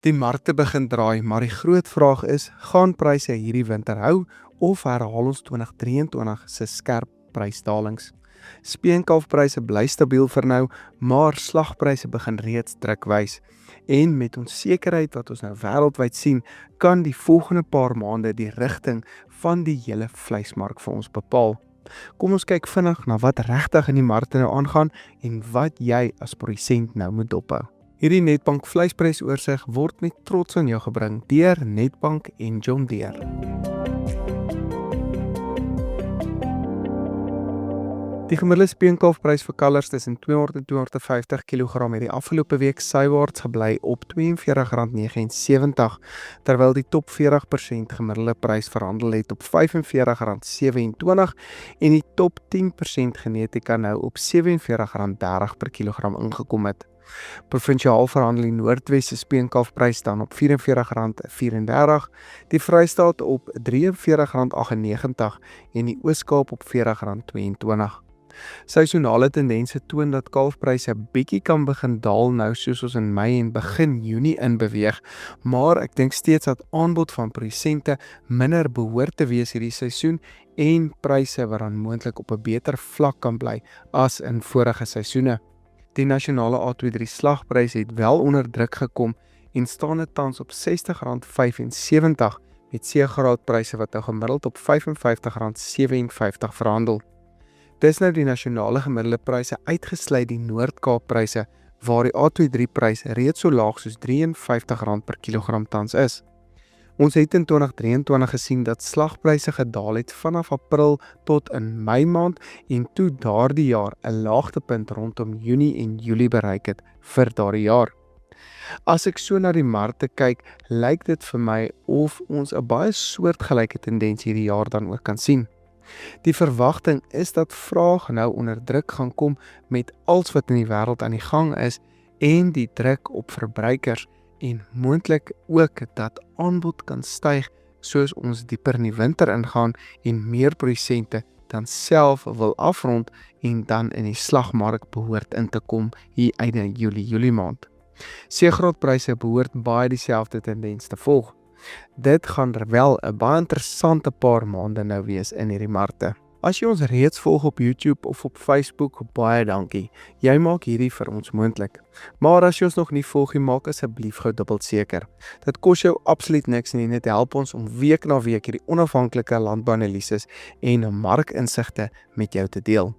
Die markte begin draai, maar die groot vraag is, gaan pryse hierdie winter hou of herhaal ons 2023 se skerp prysdalings? Speenkalfpryse bly stabiel vir nou, maar slagpryse begin reeds druk wys. En met onsekerheid wat ons nou wêreldwyd sien, kan die volgende paar maande die rigting van die hele vleismark vir ons bepaal. Kom ons kyk vinnig na wat regtig in die markte nou aangaan en wat jy as produsent nou moet dophou. Hierdie Netbank vleisprysoorsigh word met trots aan jou gebring deur Netbank en John Deere. Die gemiddelde speenkalfprys vir kalvers tussen 200 en 250 kg het die afgelope week sywaarts gebly op R42,79, terwyl die top 40% gemiddelde prys verhandel het op R45,27 en die top 10% genetika nou op R47,30 per kilogram ingekom het. Provinsiaal verhandel die Noordwes se speenkalfprys staan op R44,34, die Vrystaat op R43,98 en die Oos-Kaap op R40,22. Seisonale tendense toon dat kalfpryse bietjie kan begin daal nou soos ons in Mei en begin Junie inbeweeg, maar ek dink steeds dat aanbod van produsente minder behoort te wees hierdie seisoen en pryse wat dan moontlik op 'n beter vlak kan bly as in vorige seisoene. Die nasionale A23 slagprys het wel onder druk gekom en staan dit tans op R60,75 met C-graadpryse wat nou gemiddeld op R55,57 verhandel. Dis nou die nasionale gemiddelde pryse uitgesluit die Noord-Kaap-pryse waar die A23 prys reeds so laag soos R53 per kilogram tans is. Ons het in 2023 gesien dat slagpryse gedaal het vanaf April tot in Mei maand en toe daardie jaar 'n laagtepunt rondom Junie en Julie bereik het vir daardie jaar. As ek so na die markte kyk, lyk dit vir my of ons 'n baie soortgelyke tendens hierdie jaar dan ook kan sien. Die verwagting is dat vraag nou onder druk gaan kom met alles wat in die wêreld aan die gang is en die druk op verbruikers en moontlik ook dat aanbod kan styg soos ons dieper in die winter ingaan en meer produsente dan self wil afrond en dan in die slagmark behoort in te kom hier einde Julie maand. C-graadpryse behoort baie dieselfde tendens te volg. Dit gaan wel 'n baie interessante paar maande nou wees in hierdie markte. As jy ons reeds volg op YouTube of op Facebook, baie dankie. Jy maak hierdie vir ons moontlik. Maar as jy ons nog nie volg nie, maak asseblief gou dubbel seker. Dit kos jou absoluut niks nie en dit help ons om week na week hierdie onafhanklike landbouanalises en markinsigte met jou te deel.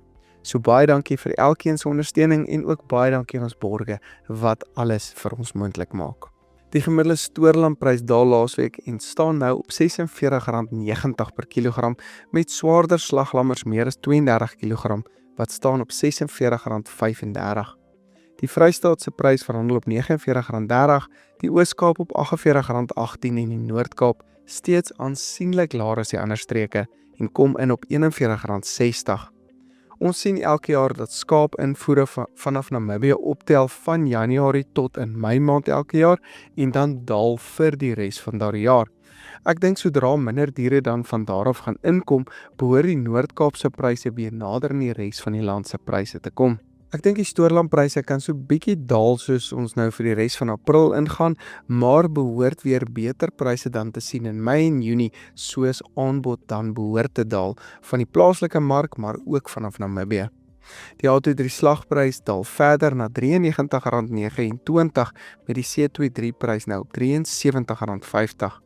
So baie dankie vir elkeen se ondersteuning en ook baie dankie aan ons borgers wat alles vir ons moontlik maak. Die gemiddelde stoorlandprys daal laasweek en staan nou op R46,90 per kilogram met swaarder slaglammers meer as 32 kg wat staan op R46,35. Die Vrystaat se prys verhandel op R49,30, die Oos-Kaap op R48,18 en die Noord-Kaap steeds aansienlik laer as die ander streke en kom in op R41,60. Ons sien elke jaar dat skaapinvoere vanaf Namibië optel van Januarie tot in Mei maand elke jaar en dan daal vir die res van daardie jaar. Ek dink sodra minder diere dan van daar af gaan inkom, behoort die Noord-Kaapse pryse weer nader aan die res van die land se pryse te kom. Ek dink die stoorlandpryse kan so bietjie daal soos ons nou vir die res van April ingaan, maar behoort weer beter pryse dan te sien in Mei en Junie soos aanbod dan behoort te daal van die plaaslike mark, maar ook vanaf Namibië. Die A23 slagprys daal verder na R93,29 met die C23 prys nou op R73,50.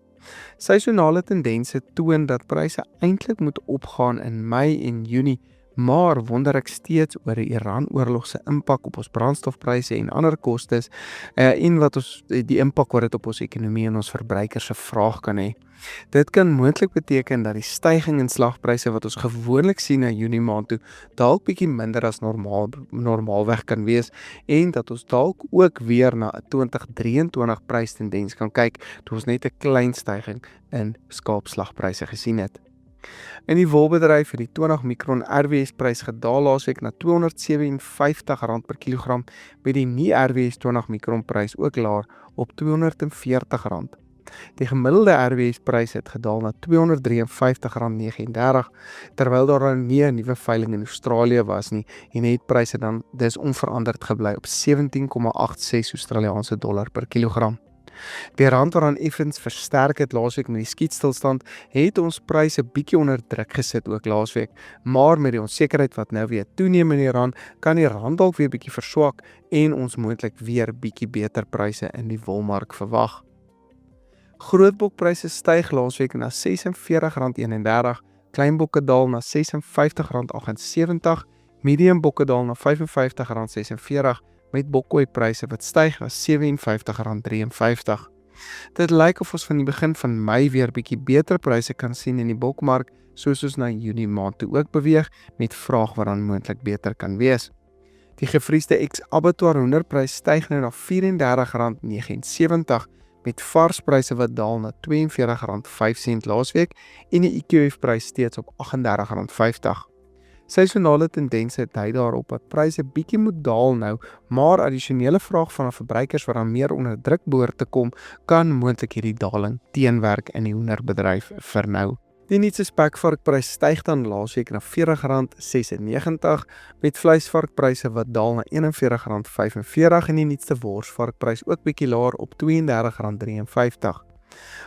Seisonale tendense toon dat pryse eintlik moet opgaan in Mei en Junie, maar wonder ek steeds oor die Iran-oorlog se impak op ons brandstofpryse en ander kostes en wat die impak wat dit op ons ekonomie en ons verbruikers se vraag kan hê. Dit kan moontlik beteken dat die stygings in slagpryse wat ons gewoonlik sien na Junie maand toe dalk bietjie minder as normaalweg kan wees en dat ons dalk ook weer na 'n 2023 prystendens kan kyk toe ons net 'n klein stygings in skaapslagpryse gesien het. In die wolbedryf het die 20 mikron RWS prys gedaal laasweek na R257 per kilogram met die nie RWS 20 mikron prys ook laer op R240. Die gemiddelde RWS prys het gedaal na R253,39 terwyl daar nie 'n nuwe veiling in Australië was nie en het pryse dan dis onveranderd gebly op 17,86 Australiese dollar per kilogram. Die rand waaraan effens versterk het laasweek met die skietstilstand, het ons pryse bietjie onder druk gesit ook laasweek, maar met die onsekerheid wat nou weer toeneem in die rand, kan die rand dalk weer bietjie verswak en ons moontlik weer bietjie beter pryse in die wolmark verwag. Grootbokpryse styg laasweek na R46.31, kleinbokke daal na R56.78, medium bokke daal na R55.46 met bokkooipryse wat styg na R57.53. Dit lyk of ons van die begin van Mei weer bietjie beter pryse kan sien in die bokmark, soos ons na Junie maand toe ook beweeg, met vraag wat dan moontlik beter kan wees. Die gevriesde ex-abattoir hoenderprys styg nou na R34.79, met varspryse wat daal na R42.05 laasweek en die IQF-prys steeds op R38.50. Seisonale tendense dui daarop dat pryse bietjie moet daal nou, maar addisionele vraag van verbruikers wat dan meer onder druk behoort te kom, kan moontlik hierdie daling teenwerk in die hoenderbedryf vir nou. Die nuutste spekvarkprys styg dan laasweek na R40.96, met vleisvarkpryse wat daal na R41.45 en die nuutste worsvarkprys ook bietjie laer op R32.53.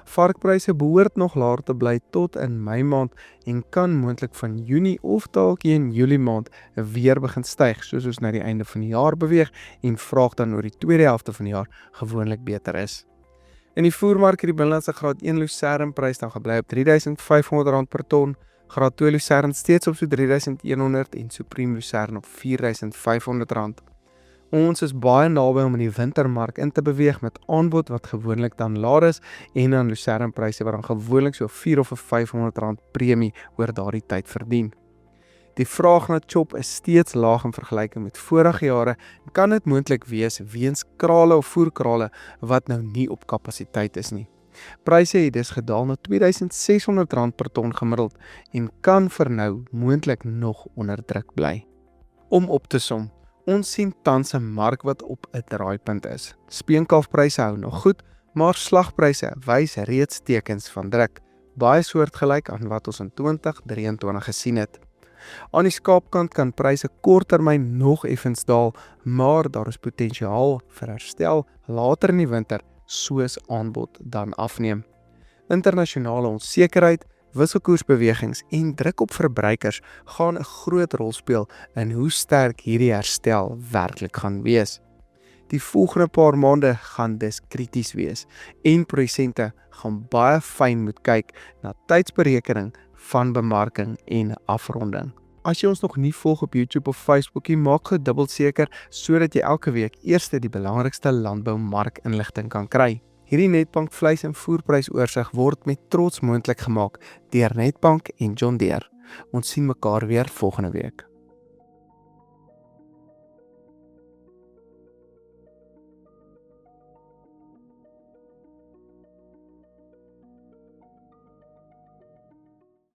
Varkpryse behoort nog laer te bly tot in Mei maand en kan moontlik van Junie of dalk in Julie maand weer begin styg, soos ons na die einde van die jaar beweeg en vraag dan oor die tweede helfte van die jaar gewoonlik beter is. In die voermark het die binnelandse graad 1 lucernprys dan gebly op R3.500 per ton, graad 2 lucern steeds op so R3.100 en supreme lucern op R4.500. Ons is baie naby om in die wintermark in te beweeg met aanbod wat gewoonlik dan laer is en dan lucernpryse wat dan gewoonlik so R400 of R500 premie oor daardie tyd verdien. Die vraag na chop is steeds laag in vergelyking met vorige jare en kan dit moontlik wees weens krale of voerkrale wat nou nie op kapasiteit is nie. Pryse het dus gedaal na R2.600 per ton gemiddeld en kan vir nou moontlik nog onder druk bly. Om op te som, ons sien tans 'n mark wat op 'n draaipunt is. Speenkalfpryse hou nog goed, maar slagpryse wys reeds tekens van druk, baie soortgelyk aan wat ons in 2023 gesien het. Aan die skaapkant kan pryse korttermyn nog effens daal, maar daar is potensiaal vir herstel later in die winter soos aanbod dan afneem. Internasionale onsekerheid, wisselkoersbewegings en druk op verbruikers gaan 'n groot rol speel in hoe sterk hierdie herstel werklik gaan wees. Die volgende paar maande gaan dus krities wees en produsente gaan baie fyn moet kyk na tydsberekening van bemarking en afronding. As jy ons nog nie volg op YouTube of Facebook nie, maak gou dubbel seker sodat jy elke week eers die belangrikste landboumarkinligting kan kry. Hierdie Netbank vleis- en voerprysoorsig word met trots moontlik gemaak deur Netbank en John Deere. Ons sien mekaar weer volgende week.